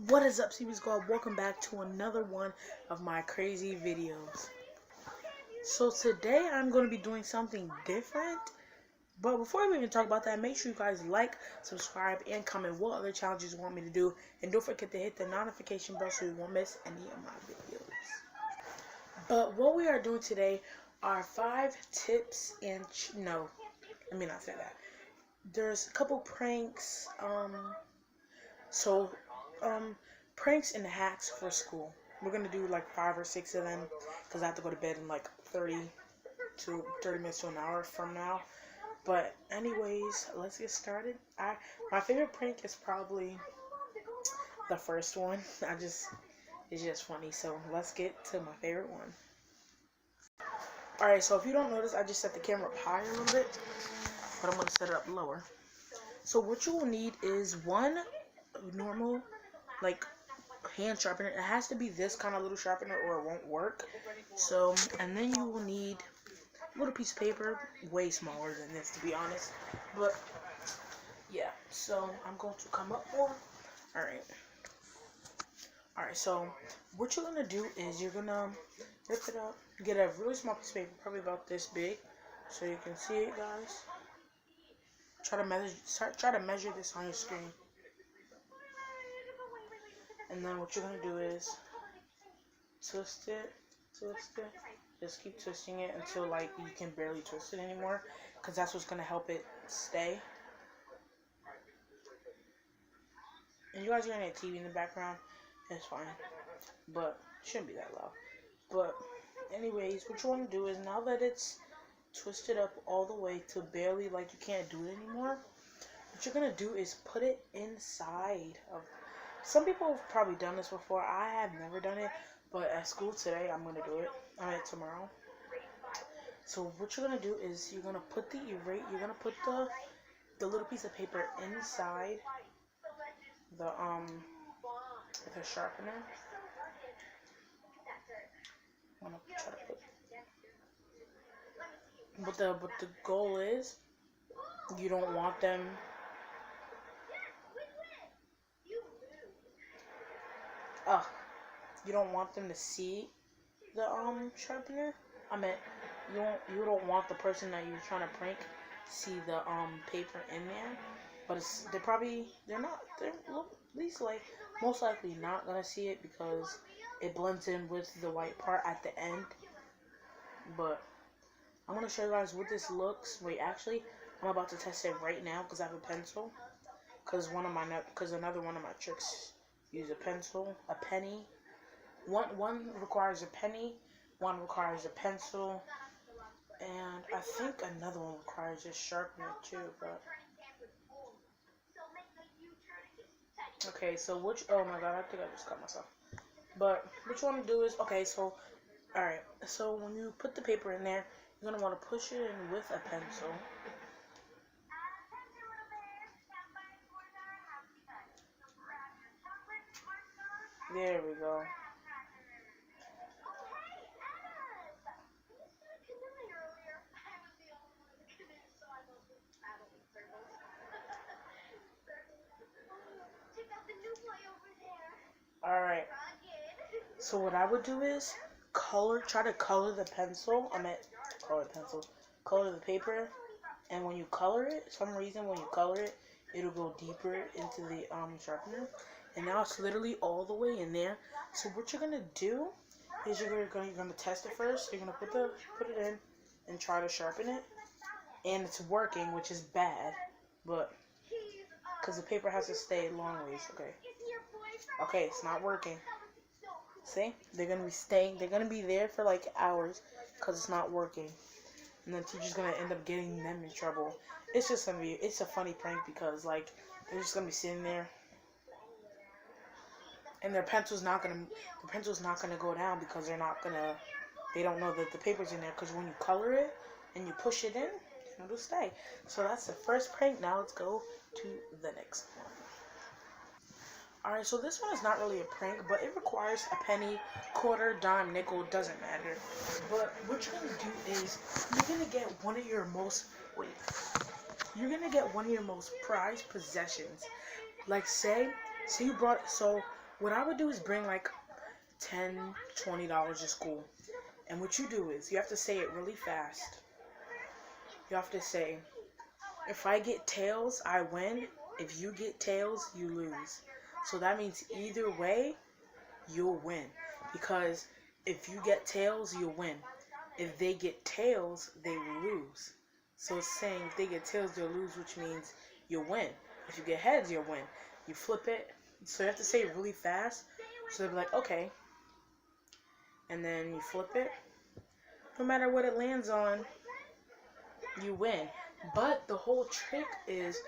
What is up, CB Squad? Welcome back to another one of my crazy videos. So today I'm going to be doing something different. But before we even talk about that, make sure you guys like, subscribe, and comment what other challenges you want me to do. And don't forget to hit the notification bell so you won't miss any of my videos. But what we are doing today are 5 tips and... no, let me not say that. There's a couple pranks, pranks and hacks for school. We're gonna do like 5 or 6 of them because I have to go to bed in like 30 minutes to an hour from now. But anyways, let's get started. My favorite prank is probably the first one. It's just funny. So let's get to my favorite one. Alright, so if you don't notice, I just set the camera up higher a little bit, but I'm gonna set it up lower. So what you will need is one normal like hand sharpener. It has to be this kind of little sharpener or it won't work. So, and then you will need a little piece of paper, way smaller than this to be honest, but yeah. So I'm going to come up more. Alright, so what you're gonna do is you're gonna rip it up, get a really small piece of paper, probably about this big, so you can see it, guys. Try to measure this on your screen. And then what you're gonna do is twist it. Just keep twisting it until like you can barely twist it anymore, because that's what's gonna help it stay. And you guys are gonna get TV in the background. It's fine, but it shouldn't be that loud. But anyways, what you want to do is, now that it's twisted up all the way to barely like you can't do it anymore, what you're gonna do is put it inside of... Some people have probably done this before. I have never done it, but at school today I'm gonna do it. Tomorrow. So what you're gonna do is you're gonna put the little piece of paper inside the sharpener. I'm gonna try to put, but the goal is you don't want them. You don't want them to see the sharpener. You don't want the person that you're trying to prank see the paper in there. But they're most likely not gonna see it because it blends in with the white part at the end. But I'm gonna show you guys what this looks. Wait, actually, I'm about to test it right now because I have a pencil. Because another one of my tricks use a pencil, a penny. One requires a penny, one requires a pencil, and I think another one requires a sharpener too. But okay, so oh my god, I think I just cut myself. But what you want to do is, okay, so alright, so when you put the paper in there, you're gonna want to push it in with a pencil. There we go. Alright, so what I would do is try to color the pencil. Color the paper. And when you color it, for some reason when you color it, it'll go deeper into the sharpener. And now it's literally all the way in there. So what you're gonna do is you're gonna test it first. You're gonna put it in and try to sharpen it. And it's working, which is bad, but because the paper has to stay long ways. Okay, it's not working. See, they're gonna be there for like hours because it's not working, and the teacher's gonna end up getting them in trouble. It's a funny prank because like they're just gonna be sitting there, and their pencil's not gonna go down because they don't know that the paper's in there, because when you color it and you push it in, it'll stay. So that's the first prank. Now let's go to the next one. Alright, so this one is not really a prank, but it requires a penny, quarter, dime, nickel, doesn't matter. But what you're gonna do is you're gonna get one of your most prized possessions. Like say you brought, so what I would do is bring like $10, $20 to school. And what you do is you have to say it really fast. You have to say, if I get tails, I win. If you get tails, you lose. So that means either way, you'll win. Because if you get tails, you'll win. If they get tails, they will lose. So it's saying if they get tails, they'll lose, which means you'll win. If you get heads, you'll win. You flip it. So you have to say it really fast. So they'll be like, okay. And then you flip it. No matter what it lands on, you win. But the whole trick is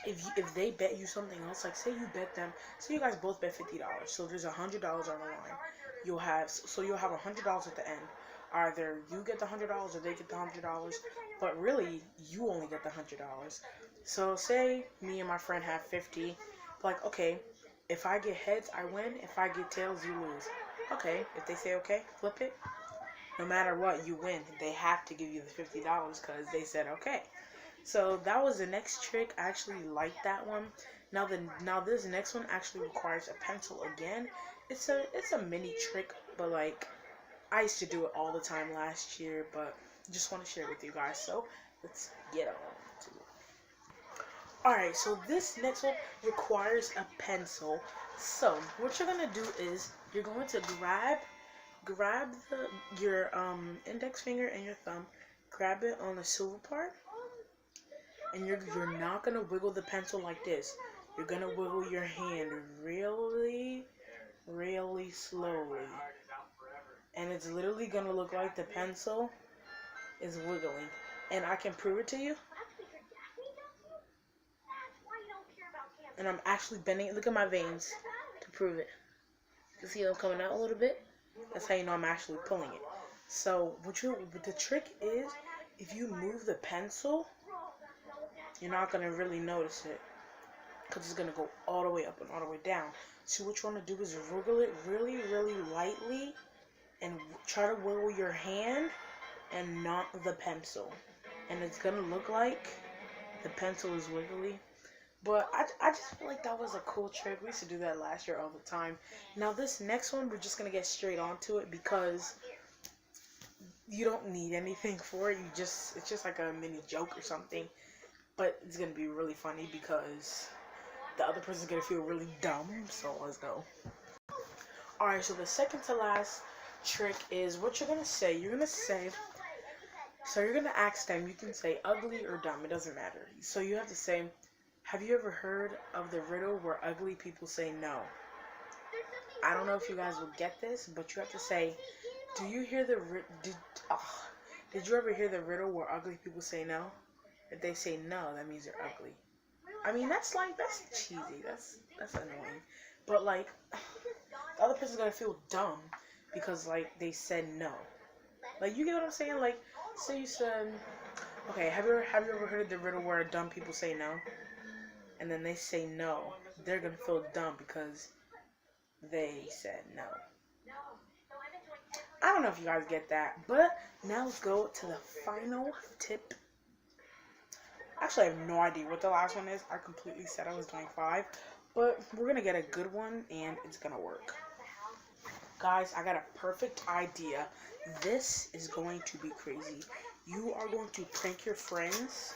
if they bet you something else, like say you bet them, say you guys both bet $50, so there's $100 on the line. You'll have $100 at the end. Either you get the $100 or they get the $100, but really you only get the $100. So say me and my friend have 50, like okay, if I get heads, I win. If I get tails, you lose. Okay, if they say okay, flip it. No matter what, you win. They have to give you the $50 because they said okay. So that was the next trick. I actually like that one. Now this next one actually requires a pencil again. It's a mini trick, but like I used to do it all the time last year, but just want to share it with you guys. So let's get on to it. Alright, so this next one requires a pencil. So what you're gonna do is you're going to grab your index finger and your thumb, grab it on the silver part, and you're not gonna wiggle the pencil like this. You're gonna wiggle your hand really, really slowly, and it's literally gonna look like the pencil is wiggling. And I can prove it to you. And I'm actually bending it. Look at my veins to prove it. You see them coming out a little bit? That's how you know I'm actually pulling it. So the trick is, if you move the pencil, you're not going to really notice it, because it's going to go all the way up and all the way down. So what you want to do is wiggle it really, really lightly, and try to wiggle your hand and not the pencil. And it's going to look like the pencil is wiggly. But I just feel like that was a cool trick. We used to do that last year all the time. Now this next one, we're just going to get straight onto it because you don't need anything for it. It's just like a mini joke or something. But it's going to be really funny because the other person's going to feel really dumb. So let's go. Alright, so the second to last trick is what you're going to say. You're going to say, so you're going to ask them. You can say ugly or dumb. It doesn't matter. So you have to say, have you ever heard of the riddle where ugly people say no? I don't know if you guys will get this, but you have to say, do you hear did you ever hear the riddle where ugly people say no? If they say no, that means they're ugly. I mean, that's cheesy. That's annoying. But like, the other person's gonna feel dumb because like they said no. Like, you get what I'm saying? Like, say you said, okay, have you ever heard of the riddle where dumb people say no? And then they say no, they're gonna feel dumb because they said no. I don't know if you guys get that, but now let's go to the final tip. Actually, I have no idea what the last one is. I completely said I was doing 5, but we're gonna get a good one and it's gonna work. Guys, I got a perfect idea. This is going to be crazy. You are going to prank your friends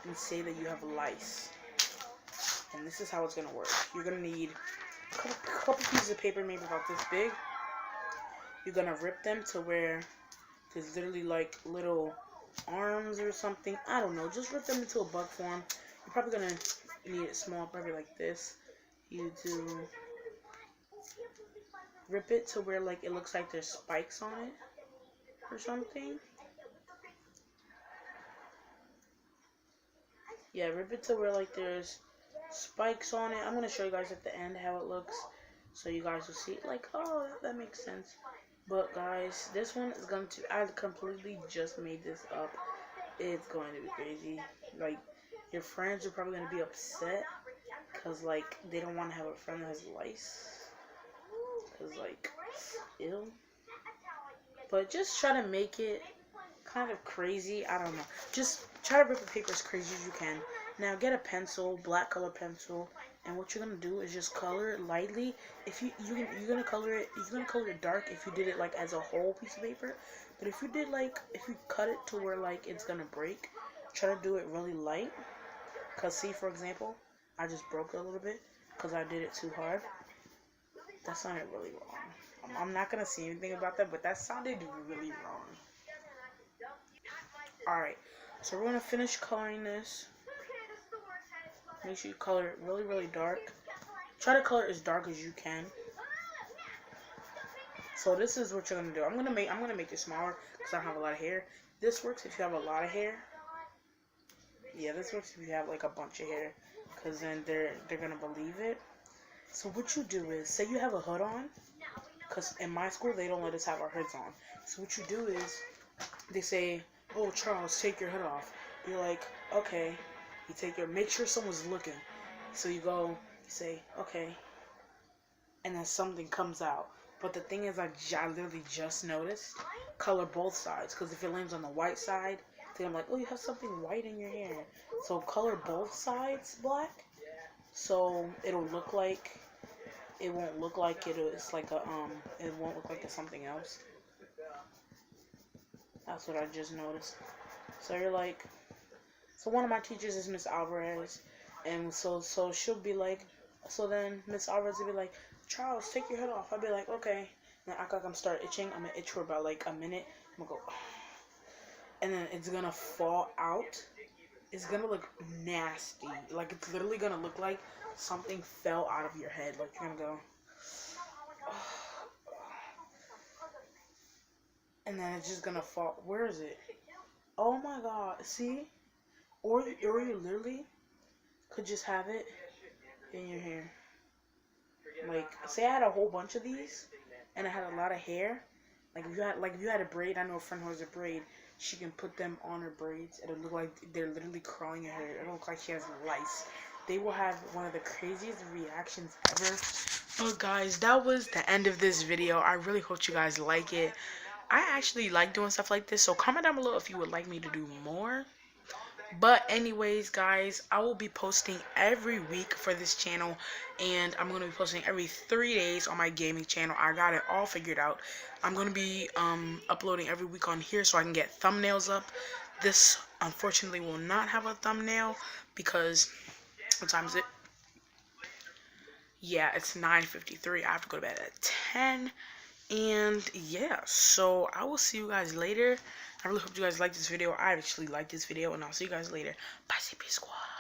and say that you have lice. And this is how it's going to work. You're going to need a couple pieces of paper, maybe about this big. You're going to rip them to where there's literally like little arms or something. I don't know. Just rip them into a bug form. You're probably going to need it small, probably like this. You do rip it to where like it looks like there's spikes on it or something. Yeah, rip it to where like there's spikes on it. I'm going to show you guys at the end how it looks, so you guys will see like, oh, that makes sense. But guys, this one is going to, I completely just made this up. It's going to be crazy. Like, your friends are probably going to be upset because like they don't want to have a friend that has lice, because like, ew. But just try to make it kind of crazy. I don't know, just try to rip the paper as crazy as you can. Now get a pencil, black color pencil, And what you're gonna do is just color it lightly. If you're gonna color it dark if you did it like as a whole piece of paper. But if you did like, if you cut it to where like it's gonna break, try to do it really light. Cause see, for example, I just broke it a little bit because I did it too hard. That sounded really wrong. I'm not gonna say anything about that, but that sounded really wrong. Alright, so we're gonna finish coloring this. Make sure you color it really, really dark. Try to color it as dark as you can. So this is what you're gonna do. I'm gonna make it smaller because I don't have a lot of hair. This works if you have a lot of hair. Yeah, this works if you have like a bunch of hair, because then they're gonna believe it. So what you do is, say you have a hood on, because in my school they don't let us have our hoods on. So what you do is, they say, "Oh, Charles, take your hood off." You're like, "Okay." You make sure someone's looking. So you go, you say, "Okay," and then something comes out. But the thing is, I literally just noticed, color both sides, because if it lands on the white side, then I'm like, "Oh, you have something white in your hair." So color both sides black, so it'll look like, it won't look like it's like a it won't look like it's something else. That's what I just noticed. So you're like, so one of my teachers is Miss Alvarez, and so she'll be like, so then Miss Alvarez will be like, "Charles, take your hood off." I'll be like, "Okay." And I act like I'm start itching. I'm gonna itch for about like a minute. I'm gonna go, and then it's gonna fall out. It's gonna look nasty. Like it's literally gonna look like something fell out of your head. Like you're gonna go, and then it's just gonna fall. Where is it? Oh my god! See? Or you literally could just have it in your hair. Like, say I had a whole bunch of these, and I had a lot of hair. Like if you had a braid, I know a friend who has a braid. She can put them on her braids. It'll look like they're literally crawling in her hair. It'll look like she has lice. They will have one of the craziest reactions ever. But guys, that was the end of this video. I really hope you guys like it. I actually like doing stuff like this, so comment down below if you would like me to do more. But anyways, guys, I will be posting every week for this channel, and I'm going to be posting every 3 days on my gaming channel. I got it all figured out. I'm going to be uploading every week on here so I can get thumbnails up. This, unfortunately, will not have a thumbnail because, what time is it? Yeah, it's 9:53. I have to go to bed at 10. And yeah, so I will see you guys later. I really hope you guys like this video. I actually like this video, and I'll see you guys later. Bye, CP Squad.